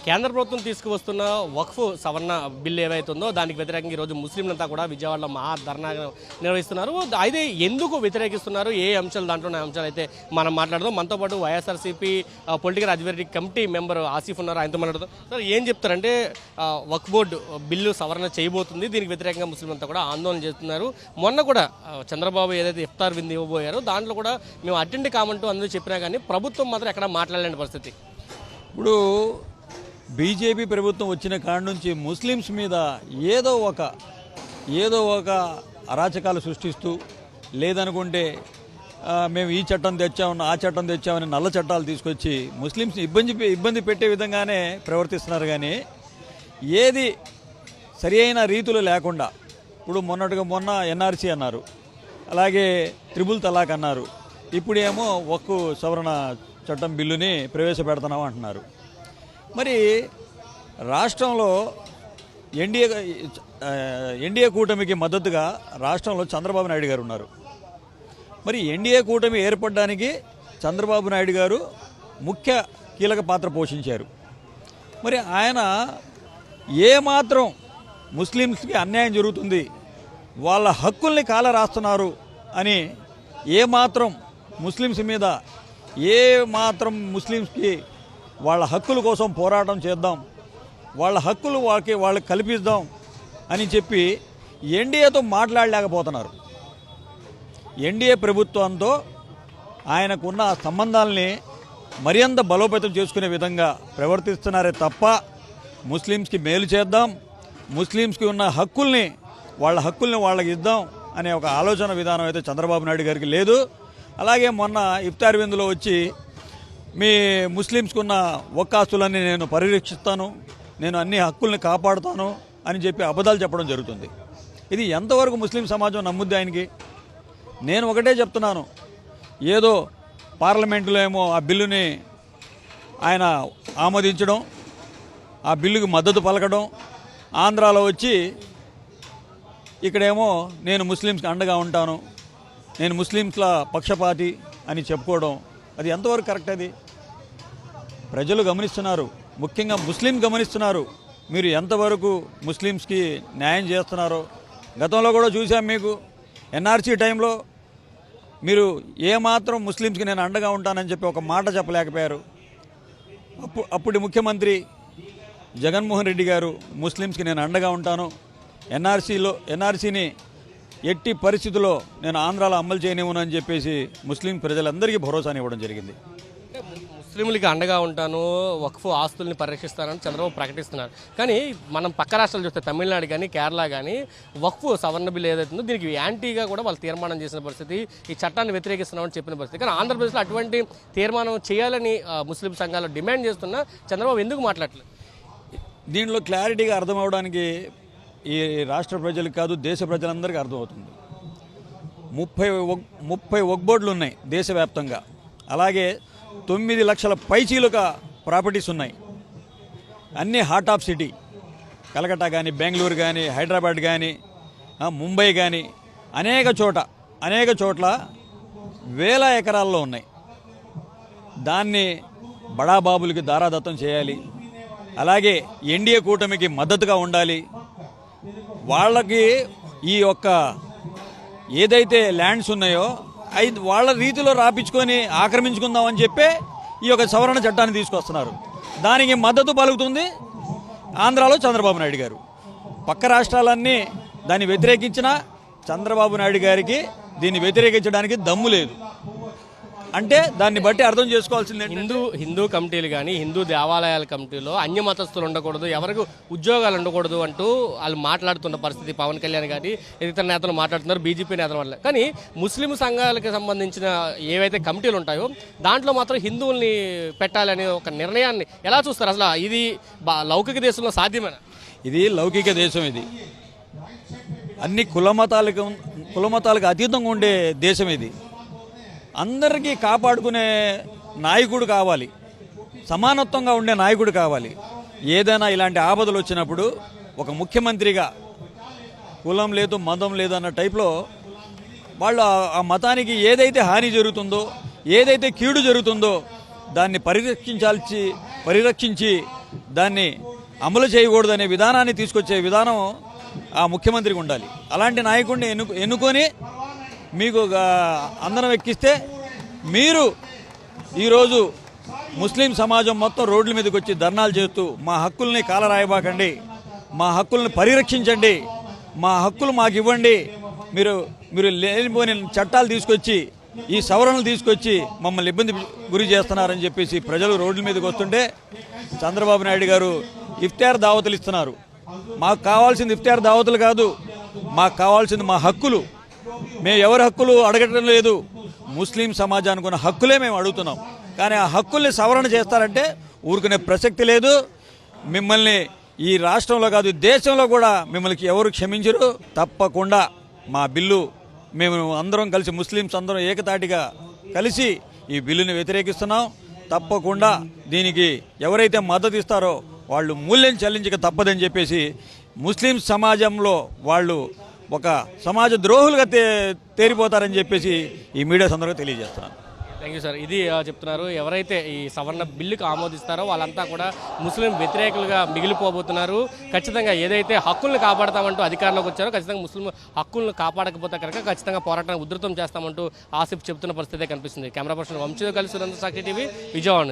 కేంద్ర ప్రభుత్వం తీసుకువస్తున్న వక్ఫ్ సవరణ బిల్లు ఏవైతుందో దానికి వ్యతిరేకంగా ఈరోజు ముస్లింలంతా కూడా విజయవాడలో మహా ధర్నా నిర్వహిస్తున్నారు. అయితే ఎందుకు వ్యతిరేకిస్తున్నారు, ఏ అంశాలు దాంట్లో అంశాలు అయితే మనం మాట్లాడదాం. మనతో పాటు YSRCP political advisory committee member Asif ఉన్నారు, ఆయనతో మాట్లాడదాం. సార్, ఏం చెప్తారంటే వక్ఫ్ బోర్డు బిల్లు సవరణ చేయబోతుంది, దీనికి వ్యతిరేకంగా ముస్లింలంతా కూడా ఆందోళన చేస్తున్నారు. మొన్న కూడా చంద్రబాబు ఏదైతే ఇఫ్తార్ విందు ఇవ్వబోయారో దాంట్లో కూడా మేము అటెండ్ కామంటూ అందరూ చెప్పినా కానీ ప్రభుత్వం మాత్రం ఎక్కడ మాట్లాడలేని పరిస్థితి. ఇప్పుడు బీజేపీ ప్రభుత్వం వచ్చిన కాడి నుంచి ముస్లిమ్స్ మీద ఏదో ఒక అరాచకాలు సృష్టిస్తూ, లేదనుకుంటే మేము ఈ చట్టం తెచ్చామని ఆ చట్టం తెచ్చామని నల్ల చట్టాలు తీసుకొచ్చి ముస్లిమ్స్ని ఇబ్బంది పెట్టే విధంగానే ప్రవర్తిస్తున్నారు. కానీ ఏది సరి అయిన రీతులు లేకుండా, ఇప్పుడు మొన్న ఎన్ఆర్సీ అన్నారు, అలాగే త్రిబుల్ తలాక్ అన్నారు, ఇప్పుడేమో వక్ఫ్ సవరణ చట్టం బిల్లుని ప్రవేశపెడుతున్నాం అంటున్నారు. మరి రాష్ట్రంలో ఎన్డీఏ కూటమికి మద్దతుగా రాష్ట్రంలో చంద్రబాబు నాయుడు గారు ఉన్నారు. మరి ఎన్డీఏ కూటమి ఏర్పడడానికి చంద్రబాబు నాయుడు గారు ముఖ్య కీలక పాత్ర పోషించారు. మరి ఆయన ఏమాత్రం ముస్లిమ్స్కి అన్యాయం జరుగుతుంది, వాళ్ళ హక్కుల్ని కాలరాస్తున్నారు అని ఏమాత్రం ముస్లిమ్స్ మీద ముస్లిమ్స్కి వాళ్ళ హక్కుల కోసం పోరాటం చేద్దాం, వాళ్ళ హక్కులు వాళ్ళకి కల్పిద్దాం అని చెప్పి ఎన్డీఏతో మాట్లాడలేకపోతున్నారు. ఎన్డీఏ ప్రభుత్వంతో ఆయనకున్న సంబంధాలని మరింత బలోపేతం చేసుకునే విధంగా ప్రవర్తిస్తున్నారే తప్ప ముస్లిమ్స్కి మేలు చేద్దాం, ముస్లిమ్స్కి ఉన్న హక్కుల్ని వాళ్ళకి ఇద్దాం అనే ఒక ఆలోచన విధానం అయితే చంద్రబాబు నాయుడు గారికి లేదు. అలాగే మొన్న ఇఫ్తార్ విందులో వచ్చి మీ ముస్లిమ్స్కి ఉన్న ఒక్కాస్తులన్నీ నేను పరిరక్షిస్తాను, నేను అన్ని హక్కుల్ని కాపాడుతాను అని చెప్పి అబద్ధాలు చెప్పడం జరుగుతుంది. ఇది ఎంతవరకు ముస్లిం సమాజం నమ్ముద్ది ఆయనకి? నేను ఒకటే చెప్తున్నాను, ఏదో పార్లమెంటులో ఏమో ఆ బిల్లుని ఆయన ఆమోదించడం, ఆ బిల్లుకి మద్దతు పలకడం, ఆంధ్రాలో వచ్చి ఇక్కడేమో నేను ముస్లిమ్స్కి అండగా ఉంటాను, నేను ముస్లిమ్స్ల పక్షపాతి అని చెప్పుకోవడం, అది ఎంతవరకు కరెక్ట్? అది ప్రజలు గమనిస్తున్నారు, ముఖ్యంగా ముస్లిం గమనిస్తున్నారు మీరు ఎంతవరకు ముస్లిమ్స్కి న్యాయం చేస్తున్నారో. గతంలో కూడా చూసాం, మీకు ఎన్ఆర్సీ టైంలో మీరు ఏమాత్రం ముస్లిమ్స్కి నేను అండగా ఉంటానని చెప్పి ఒక మాట చెప్పలేకపోయారు. అప్పుడు ముఖ్యమంత్రి జగన్మోహన్ రెడ్డి గారు ముస్లిమ్స్కి నేను అండగా ఉంటాను, ఎన్ఆర్సీని ఎట్టి పరిస్థితుల్లో నేను ఆంధ్రాలో అమలు చేయనివ్వను అని చెప్పేసి ముస్లిం ప్రజలందరికీ భరోసాని ఇవ్వడం జరిగింది. ముస్లింలకి అండగా ఉంటాను, వక్ఫ్ ఆస్తుల్ని పరిరక్షిస్తానని చంద్రబాబు ప్రకటిస్తున్నారు. కానీ మనం పక్క రాష్ట్రాలు చూస్తే తమిళనాడు కానీ కేరళ కానీ వక్ఫ్ సవరణ బిల్లు ఏదైతుందో దీనికి యాంటీగా కూడా వాళ్ళు తీర్మానం చేసిన పరిస్థితి, ఈ చట్టాన్ని వ్యతిరేకిస్తున్నామని చెప్పిన పరిస్థితి. కానీ ఆంధ్రప్రదేశ్లో అటువంటి తీర్మానం చేయాలని ముస్లిం సంఘాలు డిమాండ్ చేస్తున్నా చంద్రబాబు ఎందుకు మాట్లాడలేదు? దీనిలో క్లారిటీగా అర్థమవడానికి ఈ రాష్ట్ర ప్రజలకు కాదు, దేశ ప్రజలందరికీ అర్థమవుతుంది. 30 వక్ఫ్ బోర్డులు ఉన్నాయి దేశవ్యాప్తంగా. అలాగే 9 లక్షల పైచీలుక ప్రాపర్టీస్ ఉన్నాయి. అన్నీ హార్ట్ ఆఫ్ సిటీ, కలకత్తా కానీ, బెంగళూరు కానీ, హైదరాబాద్ కానీ, ముంబై కానీ అనేక చోట్ల వేల ఎకరాల్లో ఉన్నాయి. దాన్ని బడాబాబులకి దారాదత్తం చేయాలి. అలాగే ఎన్డీఏ కూటమికి మద్దతుగా ఉండాలి. వాళ్ళకి ఈ యొక్క ఏదైతే ల్యాండ్స్ ఉన్నాయో వాళ్ళ రీతిలో రాపించుకొని ఆక్రమించుకుందామని చెప్పే ఈ యొక్క సవరణ చట్టాన్ని తీసుకొస్తున్నారు. దానికి మద్దతు పలుకుతుంది ఆంధ్రాలో చంద్రబాబు నాయుడు గారు. పక్క రాష్ట్రాలన్నీ దాన్ని వ్యతిరేకించినా చంద్రబాబు నాయుడు గారికి దీన్ని వ్యతిరేకించడానికి దమ్ము లేదు. అంటే దాన్ని బట్టి అర్థం చేసుకోవాల్సిందే, హిందూ కమిటీలు కానీ, హిందూ దేవాలయాల కమిటీలో అన్య మతస్థులు ఉండకూడదు, ఎవరికి ఉద్యోగాలు ఉండకూడదు అంటూ వాళ్ళు మాట్లాడుతున్న పరిస్థితి. పవన్ కళ్యాణ్ కానీ ఇతర నేతలు మాట్లాడుతున్నారు, బీజేపీ నేతల వల్ల. కానీ ముస్లిం సంఘాలకు సంబంధించిన ఏవైతే కమిటీలు ఉంటాయో దాంట్లో మాత్రం హిందువుల్ని పెట్టాలనే ఒక నిర్ణయాన్ని ఎలా చూస్తారు? అసలు ఇది లౌకిక దేశంలో సాధ్యమేనా? ఇది లౌకిక దేశం. ఇది అన్ని కులమతాలకు అతీతంగా ఉండే దేశం. ఇది అందరికీ కాపాడుకునే నాయకుడు కావాలి, సమానత్వంగా ఉండే నాయకుడు కావాలి. ఏదైనా ఇలాంటి ఆపదలు వచ్చినప్పుడు ఒక ముఖ్యమంత్రిగా కులం లేదు మతం లేదు అన్న టైప్లో వాళ్ళు ఆ మతానికి ఏదైతే హాని జరుగుతుందో, ఏదైతే కీడు జరుగుతుందో దాన్ని పరిరక్షించి దాన్ని అమలు చేయకూడదనే విధానాన్ని తీసుకొచ్చే విధానం ఆ ముఖ్యమంత్రికి ఉండాలి. అలాంటి నాయకుడిని ఎన్నుకొని మీకు అందరం ఎక్కిస్తే మీరు ఈరోజు ముస్లిం సమాజం మొత్తం రోడ్ల మీదకి వచ్చి ధర్నాలు చేస్తూ మా హక్కుల్ని కాలరాయబాకండి, మా హక్కుల్ని పరిరక్షించండి, మా హక్కులు మాకు ఇవ్వండి, మీరు లేనిపోని చట్టాలు తీసుకొచ్చి ఈ సవరణలు తీసుకొచ్చి మమ్మల్ని ఇబ్బంది గురి చేస్తున్నారని చెప్పేసి ప్రజలు రోడ్ల మీదకి వస్తుంటే చంద్రబాబు నాయుడు గారు ఇఫ్తార్ దావతులు ఇస్తున్నారు. మాకు కావాల్సింది ఇఫ్తార్ దావతులు కాదు, మాకు కావాల్సింది మా హక్కులు. మేము ఎవరి హక్కులు అడగటం లేదు, ముస్లిం సమాజానికి ఉన్న హక్కులే మేము అడుగుతున్నాం. కానీ ఆ హక్కుల్ని సవరణ చేస్తారంటే ఊరుకునే ప్రసక్తి లేదు. మిమ్మల్ని ఈ రాష్ట్రంలో కాదు దేశంలో కూడా మిమ్మల్ని ఎవరు క్షమించరు. తప్పకుండా మా బిల్లు మేము అందరం కలిసి ముస్లిమ్స్ అందరం ఏకతాటిగా కలిసి ఈ బిల్లుని వ్యతిరేకిస్తున్నాం. తప్పకుండా దీనికి ఎవరైతే మద్దతు ఇస్తారో వాళ్ళు మూల్యం చెల్లించక తప్పదని చెప్పేసి ముస్లిం సమాజంలో వాళ్ళు ఒక సమాజ ద్రోహులుగా తేరిపోతారని చెప్పేసి ఈ మీడియా సందర్భంగా తెలియజేస్తున్నాను. Thank you sir. ఇది చెప్తున్నారు, ఎవరైతే ఈ సవరణ బిల్లుకు ఆమోదిస్తారో వాళ్ళంతా కూడా ముస్లిం వ్యతిరేకులుగా మిగిలిపోబోతున్నారు. ఖచ్చితంగా ఏదైతే హక్కులను కాపాడతామంటూ అధికారంలోకి వచ్చారో ఖచ్చితంగా ముస్లిం హక్కులను కాపాడకపోతే కనుక ఖచ్చితంగా పోరాటాన్ని ఉధృతం చేస్తామంటూ ఆసిఫ్ చెప్తున్న పరిస్థితే కనిపిస్తుంది. కెమెరా పర్సన్ వంశీతో కలిసి సురేంద్ర సాక్షి టీవీ, విజయవాడ నుంచి.